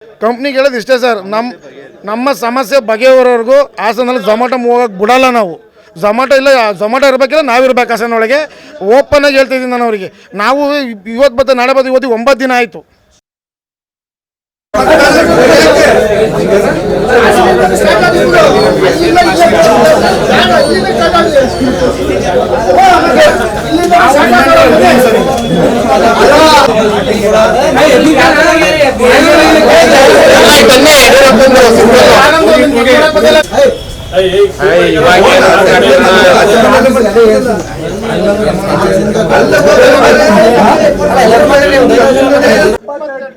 ಕಂಪ್ನಿಗೆ ಹೇಳೋದು ಇಷ್ಟೇ ಸರ್, ನಮ್ಮ ಸಮಸ್ಯೆ ಬಗೆಹರೋವರೆಗೂ ಹಾಸನಲ್ಲಿ ಝೊಮ್ಯಾಟೊ ಹೋಗೋಕೆ ಬಿಡಲ್ಲ ನಾವು. ಝೊಮ್ಯಾಟೊ ಇರಬೇಕಿಲ್ಲ, ನಾವಿರ್ಬೇಕು ಹಾಸನೊಳಗೆ. ಓಪನ್ ಆಗಿ ಹೇಳ್ತಿದ್ದೀನಿ ನಾನು ಅವರಿಗೆ. ನಾವು ಇವತ್ತು ಬತ್ತ ನಾಳೆ ಬತ್ತ ಇವತ್ತು 9 ದಿನ ಆಯಿತು.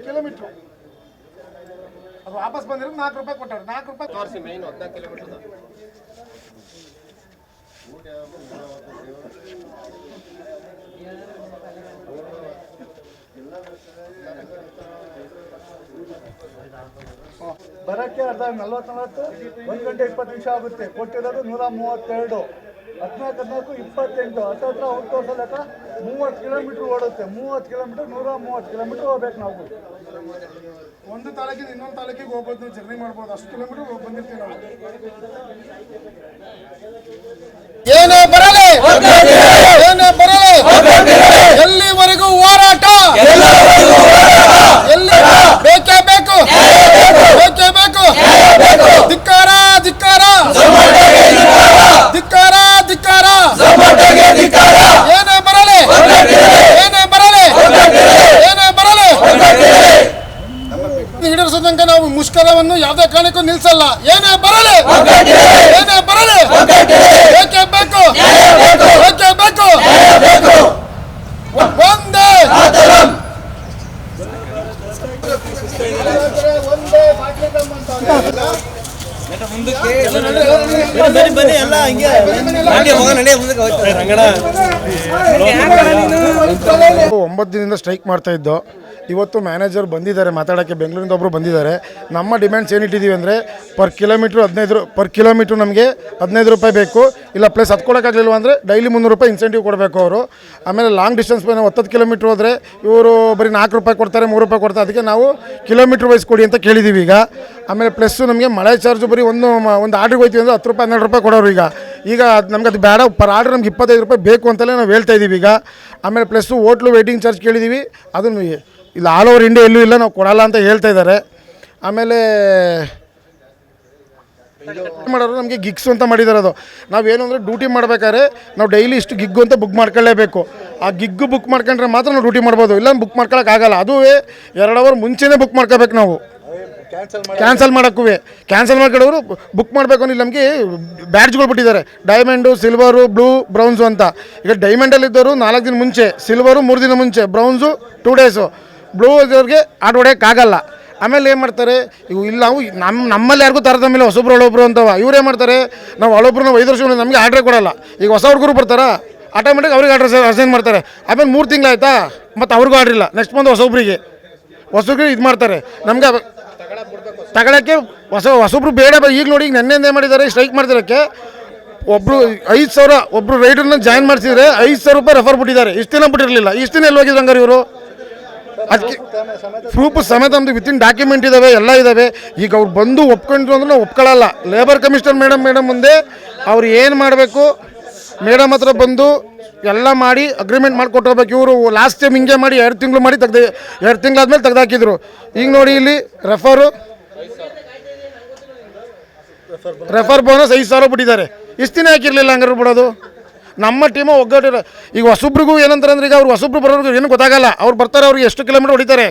ಕಿಲೋಮೀಟರ್ ಅದು ವಾಪಸ್ ಬಂದಿರೋ 4 ರೂಪಾಯಿ ಕೊಟ್ಟಾರೆ. 4 ರೂಪಾಯಿ ತೋರಿಸಿ ಮೈನ್ 14 ಕಿಲೋಮೀಟರ್. ಬರೋಕ್ಕೆ ಅರ್ಧ 40 1 ಗಂಟೆ 20 ನಿಮಿಷ ಆಗುತ್ತೆ. ಕೊಟ್ಟಿರೋದು 132, 14 28 ಹತ್ತತ್ರ ಹೋಗ್ತೋರ್ಸೋ ಲೆಕ್ಕ 30 ಕಿಲೋಮೀಟ್ರ್ ಓಡುತ್ತೆ. 30 ಕಿಲೋಮೀಟ್ರ್ 130 ಕಿಲೋಮೀಟ್ರ್ ಹೋಗ್ಬೇಕು ನಾವು. ಒಂದು ತಾಲೂಕಿಂದ ಇನ್ನೊಂದು ತಾಲೂಕಿಗೆ ಹೋಗ್ಬೋದು, ಜರ್ನಿ ಮಾಡ್ಬೋದು. ಅಷ್ಟು ಕಿಲೋಮೀಟರ್ ಹೋಗಿ ಬಂದಿರ್ತೀವಿ ನಾವು. ಏನೇ ಬರಲಿ ಎಲ್ಲಿವರೆಗೂ ಹೋರಾಟ, ಎಲ್ಲಿ ಬೇಕೇ ಬೇಕು. ಧಿಕ್ಕಾರ ಧಿಕ್ಕಾರ ಧಿಕ್ಕಾರ ಧಿಕ್ಕಾರ. ಏನೇ ಬರಲಿ ಹಿಡಿಸೋ ತನಕ ನಾವು ಮುಷ್ಕರವನ್ನು ಯಾವುದೇ ಕಾರಣಕ್ಕೂ ನಿಲ್ಸಲ್ಲ. ಏನೇ ಬರಲಿ ಬೇಕೇ ಬೇಕು. ಒಂದೇ ಬನ್ನಿ ಎಲ್ಲ ಹಿಂಗೆ 9 ದಿನದಿಂದ ಸ್ಟ್ರೈಕ್ ಮಾಡ್ತಾ ಇದ್ದೋ. ಇವತ್ತು ಮ್ಯಾನೇಜರ್ ಬಂದಿದ್ದಾರೆ ಮಾತಾಡೋಕ್ಕೆ, ಬೆಂಗಳೂರಿಂದ ಒಬ್ಬರು ಬಂದಿದ್ದಾರೆ. ನಮ್ಮ ಡಿಮ್ಯಾಂಡ್ಸ್ ಏನಿಟ್ಟಿದ್ದೀವಿ ಅಂದರೆ ಪರ್ ಕಿಲೋಮೀಟ್ರ್ ನಮಗೆ 15 ರೂಪಾಯಿ ಬೇಕು. ಇಲ್ಲ ಪ್ಲಸ್ ಹತ್ಕೊಳಕ್ಕಾಗಲಿಲ್ಲ ಅಂದರೆ ಡೈಲಿ 300 ರೂಪಾಯಿ ಇನ್ಸೆಂಟಿವ್ ಕೊಡಬೇಕು ಅವರು. ಆಮೇಲೆ ಲಾಂಗ್ ಡಿಸ್ಟೆನ್ಸ್ 10 ಕಿಲೋಮೀಟ್ರ್ ಹೋದರೆ ಇವರು ಬರೀ 4 ರೂಪಾಯಿ ಕೊಡ್ತಾರೆ, 3 ರೂಪಾಯಿ ಕೊಡ್ತಾರೆ. ಅದಕ್ಕೆ ನಾವು ಕಿಲೋಮೀಟ್ರ್ ವೈಸ್ ಕೊಡಿ ಅಂತ ಕೇಳಿದ್ದೀವಿ ಈಗ. ಆಮೇಲೆ ಪ್ಲಸ್ಸು ನಮಗೆ ಮಳೆ ಚಾರ್ಜು ಬರೀ ಒಂದು ಆರ್ಡ್ರಿಗೆ ಹೋಯ್ತೀವಿ ಅಂದರೆ 10 ರೂಪಾಯಿ 12 ರೂಪಾಯಿ ಕೊಡೋರು. ಈಗ ನಮ್ಗೆ ಅದು ಬೇಡ, ಪರ್ ಆರ್ಡ್ರ್ ನಮ್ಗೆ 25 ರೂಪಾಯಿ ಬೇಕು ಅಂತಲೇ ನಾವು ಹೇಳ್ತಾ ಇದ್ದೀವಿ ಈಗ. ಆಮೇಲೆ ಪ್ಲಸ್ಸು ಹೋಟ್ಲು ವೇಟಿಂಗ್ ಚಾರ್ಜ್ ಕೇಳಿದ್ದೀವಿ, ಅದನ್ನು ಇಲ್ಲ ಆಲ್ ಓವರ್ ಇಂಡಿಯಾ ಎಲ್ಲೂ ಇಲ್ಲ, ನಾವು ಕೊಡಲ್ಲ ಅಂತ ಹೇಳ್ತಾ ಇದ್ದಾರೆ. ಆಮೇಲೆ ಮಾಡೋರು ನಮಗೆ ಗಿಗ್ಸು ಅಂತ ಮಾಡಿದ್ದಾರೆ. ಅದು ನಾವೇನು ಅಂದರೆ ಡ್ಯೂಟಿ ಮಾಡ್ಬೇಕಾದ್ರೆ ನಾವು ಡೈಲಿ ಇಷ್ಟು ಗಿಗ್ಗು ಅಂತ ಬುಕ್ ಮಾಡ್ಕೊಳ್ಳೇಬೇಕು. ಆ ಗಿಗ್ಗು ಬುಕ್ ಮಾಡ್ಕೊಂಡ್ರೆ ಮಾತ್ರ ನಾವು ಡ್ಯೂಟಿ ಮಾಡ್ಬೋದು, ಇಲ್ಲ ಬುಕ್ ಮಾಡ್ಕೊಳಕ್ಕಾಗಲ್ಲ. ಅದು 2 ಅವರ್ ಮುಂಚೆನೇ ಬುಕ್ ಮಾಡ್ಕೋಬೇಕು ನಾವು. ಕ್ಯಾನ್ಸಲ್ ಮಾಡ್ಕೊಂಡವರು ಬುಕ್ ಮಾಡಬೇಕು ಅಂದ್ರೆ ನಮಗೆ ಬ್ಯಾಡ್ಜ್ಗಳು ಬಿಟ್ಟಿದ್ದಾರೆ, ಡೈಮಂಡು, ಸಿಲ್ವರು, ಬ್ಲೂ, ಬ್ರೌನ್ಸು ಅಂತ. ಈಗ ಡೈಮಂಡಲ್ಲಿದ್ದವರು 4 ದಿನ ಮುಂಚೆ, ಸಿಲ್ವರು 3 ದಿನ ಮುಂಚೆ, ಬ್ರೌನ್ಸು 2 ಡೇಸು, ಬ್ಲೂ ಇದ್ದವ್ರಿಗೆ ಆಟ ಹೊಡೆಯೋಕ್ಕಾಗಲ್ಲ. ಆಮೇಲೆ ಏನು ಮಾಡ್ತಾರೆ, ಇವು ಇಲ್ಲ ನಾವು ನಮ್ಮಲ್ಲಿ ಯಾರಿಗೂ ತಾರತಮ್ಯ, ಹೊಸೊಬ್ರು ಒಳೊಬ್ರು ಅಂತವ. ಇವ್ರು ಏನು ಮಾಡ್ತಾರೆ, ನಾವು ಒಳೊಬ್ರು 5 ವರ್ಷ ನಮಗೆ ಆರ್ಡ್ರೇ ಕೊಡೋಲ್ಲ. ಈಗ ಹೊಸ ಹುಡುಗರು ಬರ್ತಾರಾ, ಆಟೋಮೆಟಿಕ್ ಅವ್ರಿಗೆ ಆರ್ಡ್ರ್ ಅಸೈನ್ ಮಾಡ್ತಾರೆ. ಆಮೇಲೆ 3 ತಿಂಗಳಾಯ್ತಾ ಮತ್ತು ಅವ್ರಿಗೂ ಆರ್ಡ್ರಿಲ್ಲ. ನೆಕ್ಸ್ಟ್ ಬಂದು ಹೊಸೊಬ್ರಿಗೆ ಇದು ಮಾಡ್ತಾರೆ. ನಮಗೆ ತಗೊಳ್ಳೋಕ್ಕೆ ಹೊಸೊಬ್ರು ಬೇಡ. ಈಗ ನೋಡಿ, ಈಗ ನೆನ್ನೆ ಏನು ಮಾಡಿದ್ದಾರೆ, ಸ್ಟ್ರೈಕ್ ಮಾಡ್ತಿರೋಕ್ಕೆ ಒಬ್ಬರು 5,000 ಒಬ್ಬರು ರೈಡರ್ನ ಜಾಯಿನ್ ಮಾಡಿಸಿದ್ರೆ 5,000 ರೂಪಾಯಿ ರೆಫರ್ ಬಿಟ್ಟಿದ್ದಾರೆ. ಇಷ್ಟು ದಿನ ಬಿಟ್ಟಿರಲಿಲ್ಲ. ಇಷ್ಟು ದಿನ ಎಲ್ಲಿ ಹೋಗಿದ್ರು ಹಂಗಾರೆ ಇವರು? ಅದಕ್ಕೆ ಪ್ರೂಫ್ ಸಮೇತ ನಮ್ಮದು ವಿತಿನ್ ಡಾಕ್ಯುಮೆಂಟ್ ಇದ್ದಾವೆ, ಎಲ್ಲ ಇದ್ದಾವೆ. ಈಗ ಅವ್ರು ಬಂದು ಒಪ್ಕೊಂಡ್ರು ಅಂದ್ರೆ ನಾವು ಒಪ್ಕೊಳ್ಳಲ್ಲ. ಲೇಬರ್ ಕಮಿಷನರ್ ಮೇಡಮ್ ಮುಂದೆ ಅವ್ರು ಏನು ಮಾಡಬೇಕು, ಮೇಡಮ್ ಹತ್ರ ಬಂದು ಎಲ್ಲ ಮಾಡಿ ಅಗ್ರಿಮೆಂಟ್ ಮಾಡಿಕೊಟ್ಟು ಹೋಗ್ಬೇಕು. ಇವರು ಲಾಸ್ಟ್ ಟೈಮ್ ಹಿಂಗೆ ಮಾಡಿ 2 ತಿಂಗಳು ಮಾಡಿ 2 ತಿಂಗಳಾದ್ಮೇಲೆ ತೆಗೆದಾಕಿದ್ರು. ಈಗ ನೋಡಿ, ಇಲ್ಲಿ ರೆಫರ್ ಬೋನಸ್ 5,000 ಬಿಟ್ಟಿದ್ದಾರೆ. ಇಷ್ಟು ದಿನ ಹಾಕಿರಲಿಲ್ಲ ಹಂಗಾರೆ ಬಿಡೋದು. ನಮ್ಮ ಟೀಮು ಒಗ್ಗಟ್ಟಿರೋ. ಈಗ ಹೊಸೊಬ್ರಿಗೂ ಏನಂತಾರೆ ಅಂದರೆ, ಈಗ ಅವ್ರು ಹೊಸೊಬ್ರು ಬರೋರಿಗೆ ಏನು ಗೊತ್ತಾಗಲ್ಲ. ಅವ್ರು ಬರ್ತಾರೆ, ಅವ್ರಿಗೆ ಎಷ್ಟು ಕಿಲೋಮೀಟರ್ ಹೊಡಿತಾರೆ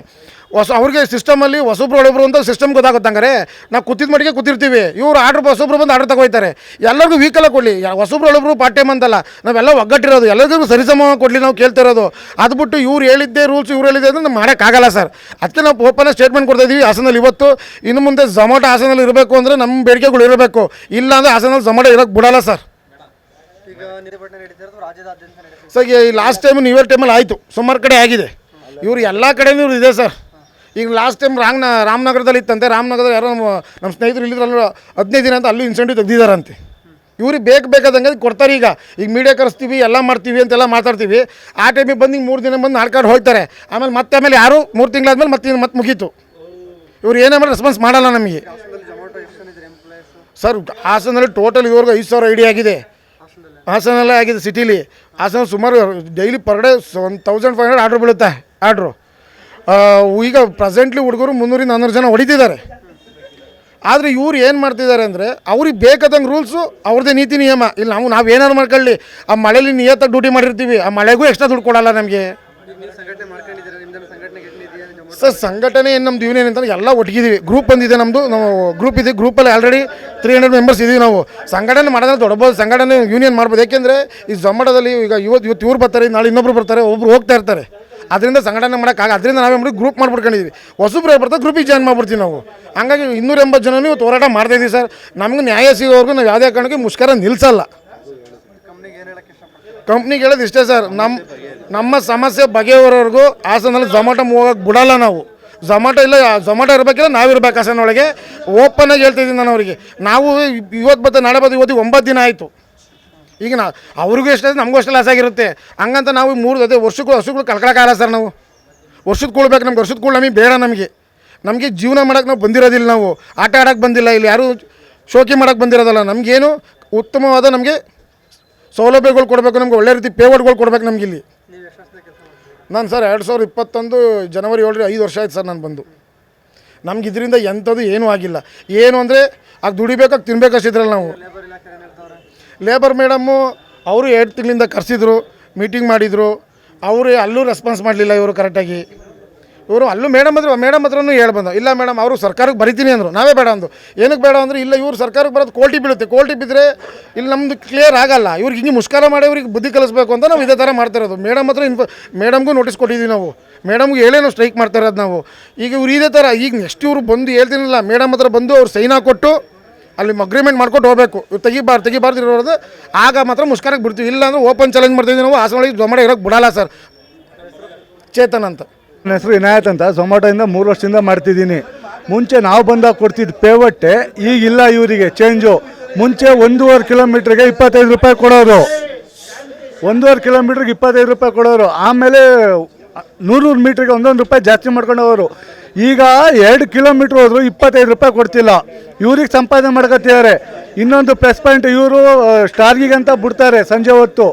ಅವ್ರಿಗೆ ಸಿಸ್ಟಮಲ್ಲಿ ಹೊಸೊಬ್ರು ಒಳೊಬ್ರು ಅಂತ ಸಿಸ್ಟಮ್ ಗೊತ್ತಾಗುತ್ತಂಗಾರೆ. ನಾವು ಕೂತಿದ ಮಟ್ಟಿಗೆ ಕೂತಿರ್ತೀವಿ, ಇವರು ಹೊಸೊಬ್ರು ಬಂದು ಆರ್ಡ್ರ್ ತಗೋಯ್ತಾರೆ. ಎಲ್ಲರಿಗೂ ವೀಕಲ್ಲ ಕೊಡಲಿ, ಹೊಸೊಬ್ರು ಒಳೊಬ್ರು ಪಾರ್ಟ್ ಟೈಮ್ ಅಂತಲ್ಲ, ನಾವೆಲ್ಲ ಒಗ್ಗಟ್ಟಿರೋದು, ಎಲ್ಲರಿಗೂ ಸರಿಸಮ ಕೊಡಲಿ ನಾವು ಕೇಳ್ತಿರೋದು. ಅದು ಬಿಟ್ಟು ಇವ್ರು ಹೇಳಿದ್ದೆ ರೂಲ್ಸ್, ಇವ್ರು ಹೇಳಿದ್ದೆ ಅಂದರೆ ನಾವು ಮಾಡೋಕ್ಕಾಗಲ್ಲ ಸರ್. ಅದಕ್ಕೆ ನಾವು ಓಪನ್ ಸ್ಟೇಟ್ಮೆಂಟ್ ಕೊಡ್ತಾ ಇದ್ದೀವಿ ಹಾಸನಲ್ಲಿ. ಇವತ್ತು ಇನ್ನು ಮುಂದೆ ಝೊಮ್ಯಾಟೊ ಹಾಸನಲ್ಲಿ ಇರಬೇಕು ಅಂದರೆ ನಮ್ಮ ಬೇಡಿಕೆಗಳು ಇರಬೇಕು, ಇಲ್ಲ ಅಂದರೆ ಹಾಸನಲ್ಲಿ ಝೊಮ್ಯಾಟೊ ಇರೋಕ್ಕೆ ಬಿಡಲ್ಲ ಸರ್. ಸರ್ ಈ ಲಾಸ್ಟ್ ಟೈಮ್ ನ್ಯೂ ಇಯರ್ ಟೈಮಲ್ಲಿ ಆಯಿತು, ಸುಮಾರು ಕಡೆ ಆಗಿದೆ. ಇವರು ಎಲ್ಲ ಕಡೆಯೂ ಇದೆ ಸರ್. ಈಗ ಲಾಸ್ಟ್ ಟೈಮ್ ರಾಮನಗರದಲ್ಲಿ ಇತ್ತಂತೆ. ರಾಮನಗರದಲ್ಲಿ ಯಾರೋ ನಮ್ಮ ಸ್ನೇಹಿತರು ಇಲ್ಲಿದ್ರಲ್ಲ 15 ದಿನ ಅಂತ ಅಲ್ಲಿ ಇನ್ಸೆಂಟಿವ್ ತೆಗ್ದಿದ್ದಾರಂತೆ. ಇವ್ರಿಗೆ ಬೇಕಾದಂಗೆ ಕೊಡ್ತಾರೆ. ಈಗ ಮೀಡಿಯಾ ಕರೆಸ್ತೀವಿ, ಎಲ್ಲ ಮಾಡ್ತೀವಿ ಅಂತೆಲ್ಲ ಮಾತಾಡ್ತೀವಿ. ಆ ಟೈಮಿಗೆ ಬಂದು 3 ದಿನ ಬಂದು 4 ಕಾರ್ಡ್ ಹೋಗ್ತಾರೆ. ಆಮೇಲೆ ಯಾರು 3 ತಿಂಗಳಾದ್ಮೇಲೆ ಮತ್ತೆ ಮುಗೀತು. ಇವ್ರು ಏನೇ ಮಾಡಿ ರೆಸ್ಪಾನ್ಸ್ ಮಾಡಲ್ಲ ನಮಗೆ ಸರ್. ಹಾಸನಲ್ಲಿ ಟೋಟಲ್ ಇದುವರೆಗೂ 5,000 ಐಡಿ ಆಗಿದೆ. ಹಾಸನಲ್ಲೇ ಆಗಿದೆ ಸಿಟಿಲಿ. ಹಾಸನ ಸುಮಾರು ಡೈಲಿ ಪರ್ ಡೇ 1,500 ಆರ್ಡ್ರ್ ಬೀಳುತ್ತೆ ಆರ್ಡ್ರು. ಈಗ ಪ್ರೆಸೆಂಟ್ಲಿ ಹುಡುಗರು 300-400 ಜನ ಹೊಡಿತಿದ್ದಾರೆ. ಆದರೆ ಇವ್ರು ಏನು ಮಾಡ್ತಿದ್ದಾರೆ ಅಂದರೆ ಅವ್ರಿಗೆ ಬೇಕಾದಂಗೆ ರೂಲ್ಸು ಅವ್ರದ್ದೇ ನೀತಿ ನಿಯಮ. ಇಲ್ಲಿ ನಾವೇನಾದ್ರು ಮಾಡ್ಕೊಳ್ಳಿ, ಆ ಮಳೇಲಿ ನಿಯತ್ತಾಗಿ ಡ್ಯೂಟಿ ಮಾಡಿರ್ತೀವಿ, ಆ ಮಳೆಗೂ ಎಕ್ಸ್ಟ್ರಾ ದುಡ್ಡು ಕೊಡಲ್ಲ ನಮಗೆ. ಸರ್ ಸಂಘಟನೆ ಏನು ನಮ್ದು ಯೂನಿಯನ್ ಎಲ್ಲ ಒಟ್ಟಿಗಿದ್ದೀವಿ. ಗ್ರೂಪ್ ಬಂದಿದೆ ನಮ್ಮದು, ನಾವು ಗ್ರೂಪ್ ಇದೆ. ಗ್ರೂಪಲ್ಲಿ ಆಲ್ರೆಡಿ 300 ಮೆಂಬರ್ಸ್ ಇದ್ದೀವಿ ನಾವು. ಸಂಘಟನೆ ಮಾಡೋದ್ರೆ ದೊಡ್ಡಬೋದು, ಸಂಘಟನೆ ಯೂನಿಯನ್ ಮಾಡ್ಬೋದು. ಯಾಕೆಂದರೆ ಈ ಝೊಮ್ಯಾಟೋದಲ್ಲಿ ಈಗ ಇವತ್ತು ಇವ್ರು ಬರ್ತಾರೆ, ನಾಳೆ ಇನ್ನೊಬ್ರು ಬರ್ತಾರೆ, ಒಬ್ರು ಹೋಗ್ತಾ ಇರ್ತಾರೆ. ಅದರಿಂದ ಸಂಘಟನೆ ಮಾಡೋಕ್ಕಾಗ. ಅದರಿಂದ ನಾವೇ ಮಾಡಿ ಗ್ರೂಪ್ ಮಾಡ್ಬಿಡ್ಕೊಂಡಿದ್ದೀವಿ. ಹೊಸಬ್ರು ಬರ್ತಾರೆ, ಗ್ರೂಪಿಗೆ ಜಾಯ್ನ್ ಮಾಡ್ಬಿಡ್ತೀವಿ ನಾವು. ಹಂಗಾಗಿ 280 ಜನನೂ ಇವತ್ತು ಹೋರಾಟ ಮಾಡ್ತಾಯಿದ್ದೀವಿ ಸರ್. ನಮ್ಗೆ ನ್ಯಾಯ ಸಿಗೋವರೆಗೂ ನಾವು ಯಾವುದೇ ಕಾರಣಕ್ಕೆ ಮುಷ್ಕರ ನಿಲ್ಲಿಸಲ್ಲ. ಕಂಪ್ನಿಗೆ ಹೇಳೋದು ಇಷ್ಟೇ ಸರ್, ನಮ್ಮ ಸಮಸ್ಯೆ ಬಗೆಹರೋವರೆಗೂ ಹಾಸನಲ್ಲಿ ಝೊಮ್ಯಾಟೊ ಮೂವ್ ಹೋಗೋಕೆ ಬಿಡಲ್ಲ ನಾವು. ಝೊಮ್ಯಾಟೊ ಇಲ್ಲ, ಝೊಮ್ಯಾಟೊ ಇರಬೇಕಿಲ್ಲ, ನಾವಿರ್ಬೇಕು ಹಾಸನೊಳಗೆ. ಓಪನ್ನಾಗಿ ಹೇಳ್ತಿದ್ದೀನಿ ನಾನು ಅವರಿಗೆ. ನಾವು ಇವತ್ತು ಬರ್ತಾ ನಾಳೆ ಬರ್ತಾ ಇವತ್ತು 9 ದಿನ ಆಯಿತು. ಈಗ ಅವ್ರಿಗೂ ಎಷ್ಟೇ ನಮಗೂ ಅಷ್ಟೇ ಲಾಸ್ ಆಗಿರುತ್ತೆ. ಹಂಗಂತ ನಾವು ವರ್ಷಗಳು ಕಳ್ಕೊಳಕ್ಕಾಗಲ್ಲ ಸರ್. ನಾವು ವರ್ಷದ ಕೂಳ್ಬೇಕು. ನಮ್ಗೆ ವರ್ಷದ ಕೂಳು ನಮಗೆ ಬೇಡ. ನಮಗೆ ಜೀವನ ಮಾಡೋಕೆ ನಾವು ಬಂದಿರೋದಿಲ್ಲ. ನಾವು ಆಟ ಆಡೋಕ್ಕೆ ಬಂದಿಲ್ಲ. ಇಲ್ಲಿ ಯಾರು ಶೋಕಿ ಮಾಡೋಕ್ಕೆ ಬಂದಿರೋದಲ್ಲ. ನಮಗೇನು ಉತ್ತಮವಾದ ನಮಗೆ ಸೌಲಭ್ಯಗಳು ಕೊಡಬೇಕು, ನಮ್ಗೆ ಒಳ್ಳೆ ರೀತಿ ಪೇಮೆಂಟ್ಗಳು ಕೊಡಬೇಕು ನಮ್ಗೆ ಇಲ್ಲಿ. ನಾನು ಸರ್ 2021 ಜನವರಿ 7 5 ವರ್ಷ ಆಯ್ತು ಸರ್ ನಾನು ಬಂದು. ನಮ್ಗೆ ಇದರಿಂದ ಎಂಥದ್ದು ಏನೂ ಆಗಿಲ್ಲ. ಏನು ಅಂದರೆ ಆಗ ದುಡಿಬೇಕಾಗಿ ತಿನ್ಬೇಕಷ್ಟಿದ್ರಲ್ಲ ನಾವು. ಲೇಬರ್ ಮೇಡಮ್ಮು ಅವರು 2 ತಿಂಗಳಿಂದ ಕರೆಸಿದ್ರು, ಮೀಟಿಂಗ್ ಮಾಡಿದರು. ಅವರು ಅಲ್ಲೂ ರೆಸ್ಪಾನ್ಸ್ ಮಾಡಲಿಲ್ಲ ಇವರು ಕರೆಕ್ಟಾಗಿ. ಇವರು ಅಲ್ಲೂ ಮೇಡಮ್ ಹತ್ರನೂ ಹೇಳಿ ಬಂದ, ಇಲ್ಲ ಮೇಡಮ್ ಅವರು ಸರ್ಕಾರಕ್ಕೆ ಬರಿತೀನಿ ಅಂದರು. ನಾವೇ ಬೇಡ ಅಂದು. ಏನಕ್ಕೆ ಬೇಡ ಅಂದರೆ ಇಲ್ಲ ಇವ್ರು ಸರ್ಕಾರಕ್ಕೆ ಬರೋದು ಕೋಲ್ಟಿ ಬೀಳುತ್ತೆ. ಕೋಲ್ಟಿ ಬಿದ್ದರೆ ಇಲ್ಲಿ ನಮ್ಮದು ಕ್ಲಿಯರ್ ಆಗಲ್ಲ. ಇವ್ರಿಗೆ ಹಿಂಗೆ ಮುಷ್ಕರ ಮಾಡಿ ಇವ್ರಿಗೆ ಬುದ್ಧಿ ಕಲಿಸ್ಬೇಕು ಅಂತ ನಾವು ಇದೇ ಥರ ಮಾಡ್ತಿರೋದು. ಮೇಡಮ್ ಹತ್ರ ಮೇಡಮ್ಗೂ ನೋಟಿಸ್ ಕೊಟ್ಟಿದ್ದೀವಿ ನಾವು. ಮೇಡಮ್ಗೆ ಹೇಳೇ ನಾವು ಸ್ಟ್ರೈಕ್ ಮಾಡ್ತಾ ಇರೋದು ನಾವು. ಈಗ ಇವ್ರು ಇದೇ ಥರ ಈಗ ನೆಕ್ಸ್ಟ್ ಇವರು ಬಂದು ಹೇಳ್ತೀನಿಲ್ಲ, ಮೇಡಮ್ ಹತ್ರ ಬಂದು ಅವ್ರು ಸೈನ್ ಹಾಕ್ಕೊಟ್ಟು ಅಲ್ಲಿ ಅಗ್ರಿಮೆಂಟ್ ಮಾಡ್ಕೊಂಡು ಹೋಗಬೇಕು. ಇವ್ರು ತೆಗಿಬಾರ್ದು ಇರೋದು. ಆಗ ಮಾತ್ರ ಮುಷ್ಕರಕ್ಕೆ ಬಿಡ್ತೀವಿ. ಇಲ್ಲ ಅಂದರೆ ಓಪನ್ ಚಾಲೆಂಜ್ ಮಾಡ್ತಿದ್ದೀವಿ ನಾವು. ಹಾಸನೊಳಗೆ ಝೊಮ್ಯಾಟೊ ಇರೋಕ್ಕೆ ಬಿಡಲ್ಲ ಸರ್. ಚೇತನ್ ಅಂತ ನನ್ನ ಹೆಸರು ವಿನಾಯತ್ ಅಂತ. ಝೊಮ್ಯಾಟೊಯಿಂದ 3 ವರ್ಷದಿಂದ ಮಾಡ್ತಿದ್ದೀನಿ. ಮುಂಚೆ ನಾವು ಬಂದಾಗ ಕೊಡ್ತಿದ್ದು ಪೇವಟ್ಟೆ, ಈಗಿಲ್ಲ. ಇವರಿಗೆ ಚೇಂಜು. ಮುಂಚೆ 1.5 ಕಿಲೋಮೀಟ್ರಿಗೆ 25 ರೂಪಾಯಿ ಕೊಡೋರು. 1.5 ಕಿಲೋಮೀಟ್ರಿಗೆ 25 ರೂಪಾಯಿ ಕೊಡೋರು. ಆಮೇಲೆ 100 ಮೀಟ್ರಿಗೆ 1 ರೂಪಾಯಿ ಜಾಸ್ತಿ ಮಾಡ್ಕೊಂಡವರು. ಈಗ 2 ಕಿಲೋಮೀಟ್ರ್ ಹೋದ್ರು 25 ರೂಪಾಯಿ ಕೊಡ್ತಿಲ್ಲ. ಇವ್ರಿಗೆ ಸಂಪಾದನೆ ಮಾಡ್ಕೊತಿದ್ದಾರೆ. ಇನ್ನೊಂದು ಪ್ಲಸ್ ಪಾಯಿಂಟ್, ಇವರು ಸ್ಟಾರ್ಗಿಗೆ ಅಂತ ಬಿಡ್ತಾರೆ ಸಂಜೆ ಹೊತ್ತು.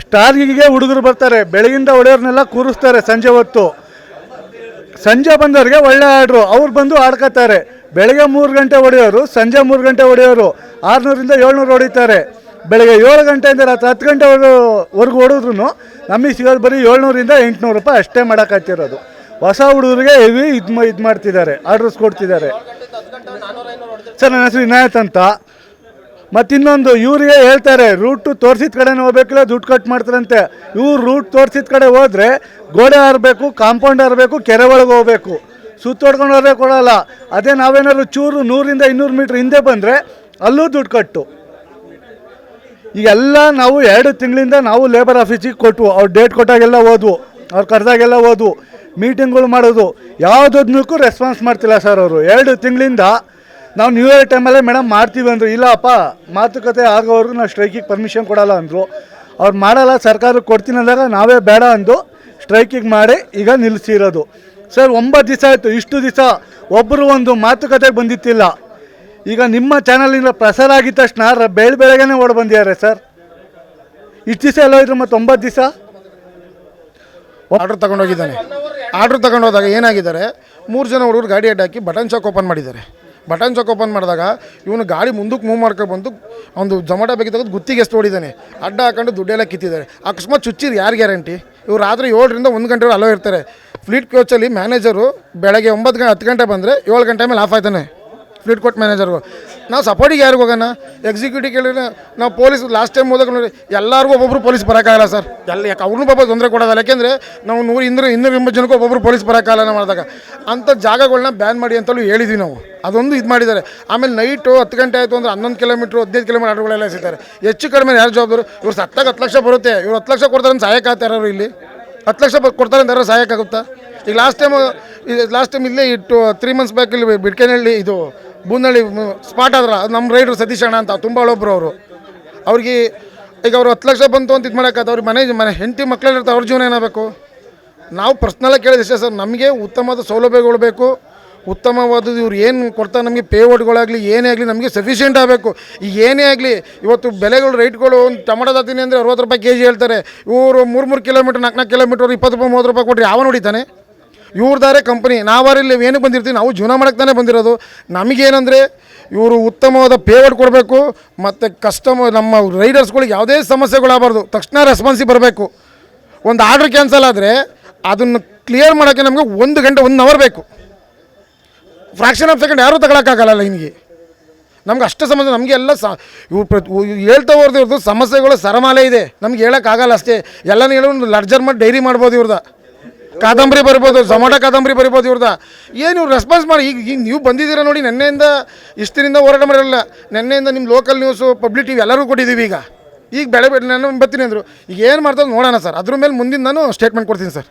ಸ್ಟಾರ್ಗಿಗೆ ಹುಡುಗರು ಬರ್ತಾರೆ, ಬೆಳಗಿಂದ ಹೊಡೆಯೋರ್ನೆಲ್ಲ ಕೂರಿಸ್ತಾರೆ ಸಂಜೆ ಹೊತ್ತು. ಸಂಜೆ ಬಂದವ್ರಿಗೆ ಒಳ್ಳೆ ಆರ್ಡ್ರು, ಅವ್ರು ಬಂದು ಆಡ್ಕೋತಾರೆ. ಬೆಳಗ್ಗೆ 3 ಗಂಟೆ ಹೊಡೆಯೋರು, ಸಂಜೆ 3 ಗಂಟೆ ಹೊಡೆಯೋರು. 600ರಿಂದ 700 ಹೊಡಿತಾರೆ. ಬೆಳಗ್ಗೆ 7 ಗಂಟೆಯಿಂದ ರಾತ್ರಿ 10 ಗಂಟೆವರೆಗೂ ಹೊಡೆದ್ರೂ ನಮಗೆ ಸಿಗೋದು ಬರೀ 700ರಿಂದ 800 ರೂಪಾಯಿ ಅಷ್ಟೇ ಮಾಡೋಕ್ಕಾಗ್ತಿರೋದು. ಹೊಸ ಹುಡುಗರಿಗೆ ಹೆವಿ ಇದು ಮಾಡ್ತಿದ್ದಾರೆ, ಆರ್ಡ್ರಸ್ ಕೊಡ್ತಿದ್ದಾರೆ ಸರ್. ನನ್ನ ಹೆಸರು ವಿನಾಯತ್ ಅಂತ. ಮತ್ತಿನ್ನೊಂದು, ಇವರಿಗೆ ಹೇಳ್ತಾರೆ ರೂಟು ತೋರಿಸಿದ ಕಡೆನೇ ಹೋಗ್ಬೇಕಿಲ್ಲ, ದುಡ್ಡು ಕಟ್ ಮಾಡ್ತಾರಂತೆ. ಇವ್ರು ರೂಟ್ ತೋರಿಸಿದ ಕಡೆ ಹೋದರೆ ಗೋಡೆ ಹಾರಬೇಕು, ಕಾಂಪೌಂಡ್ ಹಾರಬೇಕು, ಕೆರೆ ಒಳಗೆ ಹೋಗ್ಬೇಕು. ಸುತ್ತೊಡ್ಕೊಂಡು ಹೋದ್ರೆ ಕೊಡೋಲ್ಲ. ಅದೇ ನಾವೇನಾದ್ರು ಚೂರು 100ರಿಂದ 200 ಮೀಟ್ರ್ ಹಿಂದೆ ಬಂದರೆ ಅಲ್ಲೂ ದುಡ್ಡು ಕಟ್ಟು. ಈಗೆಲ್ಲ ನಾವು 2 ತಿಂಗಳಿಂದ ನಾವು ಲೇಬರ್ ಆಫೀಸಿಗೆ ಕೊಟ್ವು. ಅವ್ರು ಡೇಟ್ ಕೊಟ್ಟಾಗೆಲ್ಲ ಹೋದ್ವು, ಅವ್ರು ಕರೆದಾಗೆಲ್ಲ ಹೋದ್ವು, ಮೀಟಿಂಗ್ಗಳು ಮಾಡೋದು. ಯಾವುದಕ್ಕೂ ರೆಸ್ಪಾನ್ಸ್ ಮಾಡ್ತಿಲ್ಲ ಸರ್ ಅವರು. 2 ತಿಂಗಳಿಂದ ನಾವು ನ್ಯೂ ಇಯರ್ ಟೈಮಲ್ಲೇ ಮೇಡಮ್ ಮಾಡ್ತೀವಿ ಅಂದರು. ಇಲ್ಲಪ್ಪ, ಮಾತುಕತೆ ಆಗೋವರೆಗೂ ನಾವು ಸ್ಟ್ರೈಕಿಗೆ ಪರ್ಮಿಷನ್ ಕೊಡಲ್ಲ ಅಂದರು. ಅವ್ರು ಮಾಡಲ್ಲ, ಸರ್ಕಾರಕ್ಕೆ ಕೊಡ್ತೀನಿ ಅಂದಾಗ ನಾವೇ ಬೇಡ ಅಂದು ಸ್ಟ್ರೈಕಿಗೆ ಮಾಡಿ ಈಗ ನಿಲ್ಲಿಸಿರೋದು ಸರ್. 9 ದಿವಸ ಆಯಿತು. ಇಷ್ಟು ದಿವಸ ಒಬ್ಬರು ಒಂದು ಮಾತುಕತೆಗೆ ಬಂದಿತ್ತಿಲ್ಲ. ಈಗ ನಿಮ್ಮ ಚಾನಲಿಂದ ಪ್ರಸಾರ ಆಗಿದ ತಕ್ಷಣ ಬೆಳಗ್ಗೆನೇ ಓಡಿ ಬಂದಿದ್ದಾರೆ ಸರ್. ಇಷ್ಟು ದಿವಸ ಎಲ್ಲ ಹೋಯ್ತು, ಮತ್ತು 9 ದಿವಸ ಆರ್ಡ್ರ್ ತೊಗೊಂಡೋಗಿದ್ದಾನೆ. ಆರ್ಡ್ರ್ ತೊಗೊಂಡೋದಾಗ ಏನಾಗಿದ್ದಾರೆ, 3 ಜನ ಹುಡುಗರು ಗಾಡಿ ಅಡ್ಡಾಕಿ ಬಟನ್ ಚಾಕ್ ಓಪನ್ ಮಾಡಿದ್ದಾರೆ. ಬಟನ್ ಚಾಕ್ ಓಪನ್ ಮಾಡಿದಾಗ ಇವನು ಗಾಡಿ ಮುಂದಕ್ಕೆ ಮೂವ್ ಮಾಡ್ಕೊಬಂದು ಒಂದು ಝೊಮ್ಯಾಟೊ ಬಗ್ಗೆ ತೆಗೆದು ಗುತ್ತಿಗೆ ಎಷ್ಟು ಹೊಡಿದ್ದಾನೆ. ಅಡ್ಡ ಹಾಕೊಂಡು ದುಡ್ಡೆಲ್ಲ ಕಿತ್ತಿದ್ದಾರೆ. ಅಕಸ್ಮಾತ್ ಚುಚ್ಚಿರು ಯಾರು ಗ್ಯಾರಂಟಿ? ಇವ್ರು ರಾತ್ರಿ 7ರಿಂದ 1 ಗಂಟೆವರೆಗೆ ಅಲ್ಲೋ ಇರ್ತಾರೆ. ಫ್ಲೀಟ್ ಕೋಚಲ್ಲಿ ಮ್ಯಾನೇಜರು ಬೆಳಗ್ಗೆ 10 ಗಂಟೆ ಬಂದರೆ 7 ಗಂಟೆ ಮೇಲೆ ಆಫ್ ಆಯ್ತಾನೆ ಫ್ಲೀಟ್ ಕೋಚ್ ಮ್ಯಾನೇಜರ್ಗೂ. ನಾವು ಸಪೋರ್ಟಿಗೆ ಯಾರಿಗೆ ಹೋಗೋಣ? ಎಕ್ಸಿಕ್ಯೂಟಿವ್ ಕೇಳಿದ್ರೆ ನಾವು ಪೊಲೀಸ್ ಲಾಸ್ಟ್ ಟೈಮ್ ಹೋದಾಗ ನೋಡಿ ಎಲ್ಲರಿಗೂ ಒಬ್ಬೊಬ್ಬರು ಪೊಲೀಸ್ ಬರೋಕ್ಕಾಗಲ್ಲ ಸರ್. ಯಾಕೆ ಅವ್ರನ್ನೂ ಪಾಪ ತೊಂದರೆ ಕೊಡೋದಲ್ಲ. ಯಾಕೆಂದರೆ ನಾವು 200-220 ಜನಕ್ಕೂ ಒಬ್ಬೊಬ್ಬರು ಪೊಲೀಸ್ ಬರೋಕ್ಕಾಗಲ್ಲ ನಾವು ಮಾಡಿದಾಗ. ಅಂಥ ಜಾಗಗಳನ್ನ ಬ್ಯಾನ್ ಮಾಡಿ ಅಂತಲೂ ಹೇಳಿದ್ವಿ ನಾವು. ಅದೊಂದು ಇದು ಮಾಡಿದ್ದಾರೆ. ಆಮೇಲೆ ನೈಟು 10 ಗಂಟೆ ಆಯಿತು ಅಂದರೆ 11 ಕಿಲೋಮೀಟ್ರ್ 15 ಕಿಲೋಮೀಟ್ರ್ ಆರ್ಡ್ರುಗಳೆಲ್ಲ ಸಿಗ್ತಾರೆ. ಹೆಚ್ಚು ಕಡಿಮೆ ಯಾರು ಜವಾಬ್ದಾರು? ಇವ್ರು ಸತ್ತಾಗ 10 ಲಕ್ಷ ಬರುತ್ತೆ. ಇವ್ರು 10 ಲಕ್ಷ ಕೊಡ್ತಾರೆ ಅಂತ ಸಹಾಯಕ್ಕಾಗ್ತಾರೆ ಅವರು. ಇಲ್ಲಿ 10 ಲಕ್ಷ ಕೊಡ್ತಾರೆ ಅಂತ ಯಾರು ಸಹಾಯಕ್ಕಾಗುತ್ತಾ? ಈಗ ಲಾಸ್ಟ್ ಟೈಮ್ ಇಲ್ಲೇ 3 ಮಂತ್ಸ್ ಬ್ಯಾಕ್ ಇಲ್ಲಿ ಬಿಡ್ಕೆನಹಳ್ಳಿ ಇದು ಬೂನಹಳ್ಳಿ ಸ್ಪಾಟ್ ಆದ್ರೆ ನಮ್ಮ ರೈಡ್ರು ಸತೀಶ್ ಅಣ್ಣ ಅಂತ ತುಂಬ ಒಬ್ಬರು ಅವರು. ಅವ್ರಿಗೆ ಈಗ ಅವರು 10 ಲಕ್ಷ ಬಂತು ಅಂತ ಇದು ಮಾಡೋಕ್ಕಾದ. ಅವ್ರಿಗೆ ಮನೆ ಹೆಂಡತಿ ಮಕ್ಕಳಿರ್ತಾರೆ, ಅವ್ರ ಜೀವನ ಏನಾಗಬೇಕು? ನಾವು ಪರ್ಸ್ನಲಾಗಿ ಕೇಳಿದ ಇಷ್ಟೇ ಸರ್, ನಮಗೆ ಉತ್ತಮವಾದ ಸೌಲಭ್ಯಗಳು ಬೇಕು, ಉತ್ತಮವಾದದ್ದು ಇವ್ರು ಏನು ಕೊಡ್ತಾ ನಮಗೆ ಪೇವರ್ಡ್ಗಳಾಗಲಿ ಏನೇ ಆಗಲಿ ನಮಗೆ ಸಫಿಷಿಯೆಂಟ್ ಆಗಬೇಕು. ಈಗ ಏನೇ ಆಗಲಿ ಇವತ್ತು ಬೆಲೆಗಳು ರೇಟ್ಗಳು ಒಂದು ಟೊಮಟೊ ತತ್ತೀನಿ ಅಂದರೆ 60 ರೂಪಾಯಿ ಕೆ ಜಿ ಹೇಳ್ತಾರೆ. ಇವರು 3 ಕಿಲೋಮೀಟ್ರ್ 4 ಕಿಲೋಮೀಟ್ರ್ 20 ರೂಪಾಯಿ 30 ರೂಪಾಯಿ ಕೊಟ್ಟರೆ ಯಾವ ನೋಡಿತಾನೆ? ಇವ್ರದಾರೆ ಕಂಪ್ನಿ. ನಾವಾರಿಲ್ಲಿ ಏನಕ್ಕೆ ಬಂದಿರ್ತೀವಿ? ನಾವು ಜೀವನ ಮಾಡೋಕ್ಕೆ ತಾನೇ ಬಂದಿರೋದು. ನಮಗೇನೆಂದರೆ ಇವರು ಉತ್ತಮವಾದ ಪೇವರ್ಡ್ ಕೊಡಬೇಕು ಮತ್ತು ನಮ್ಮ ರೈಡರ್ಸ್ಗಳಿಗೆ ಯಾವುದೇ ಸಮಸ್ಯೆಗಳಾಗಬಾರ್ದು. ತಕ್ಷಣ ರೆಸ್ಪಾನ್ಸಿಗೆ ಬರಬೇಕು. ಒಂದು ಆರ್ಡ್ರ್ ಕ್ಯಾನ್ಸಲ್ ಆದರೆ ಅದನ್ನು ಕ್ಲಿಯರ್ ಮಾಡೋಕ್ಕೆ ನಮಗೆ 1 ಗಂಟೆ 1 ಅವರ್ ಬೇಕು. ಫ್ರ್ಯಾಕ್ಷನ್ ಆಫ್ ಸೆಕೆಂಡ್ ಯಾರೂ ತಗೊಳಕ್ಕಾಗಲ್ಲ ಲೈನ್ಗೆ. ನಮ್ಗೆ ಅಷ್ಟು ಸಮಸ್ಯೆ. ನಮಗೆ ಎಲ್ಲ ಇವ್ರು ಹೇಳ್ತಾ ಹೋರ್ದು ಸಮಸ್ಯೆಗಳು ಸರಮಾಲೆ ಇದೆ. ನಮ್ಗೆ ಹೇಳೋಕ್ಕಾಗಲ್ಲ ಅಷ್ಟೇ. ಎಲ್ಲನೂ ಹೇಳೋ ಒಂದು ಲರ್ಜರ್ ಮಾಡಿ ಡೈರಿ ಮಾಡ್ಬೋದು. ಇವ್ರದ್ದು ಕಾದಂಬರಿ ಬರಿಬೋದು, ಝೊಮ್ಯಾಟೊ ಕಾದಂಬರಿ ಬರಿಬೋದು. ಇವ್ರದ್ದು ಏನು ಇವ್ರು ರೆಸ್ಪಾನ್ಸ್ ಮಾಡಿ. ಈಗ ನೀವು ಬಂದಿದ್ದೀರಾ ನೋಡಿ, ನೆನ್ನೆಯಿಂದ ಇಷ್ಟರಿಂದ ಹೋರಾಟ ಮಾಡಿರಲ್ಲ. ನೆನ್ನೆಯಿಂದ ನಿಮ್ಮ ಲೋಕಲ್ ನ್ಯೂಸು ಪಬ್ಲಿಕ್ ಟಿವಿ ಎಲ್ಲರೂ ಕೊಟ್ಟಿದ್ದೀವಿ. ಈಗ ಬೆಳೆ ನಾನು ಬರ್ತೀನಿ ಅಂದರು. ಈಗ ಏನು ಮಾಡ್ತಾರೆ ನೋಡೋಣ ಸರ್. ಅದ್ರ ಮೇಲೆ ಮುಂದಿನ ನಾನು ಸ್ಟೇಟ್ಮೆಂಟ್ ಕೊಡ್ತೀನಿ ಸರ್.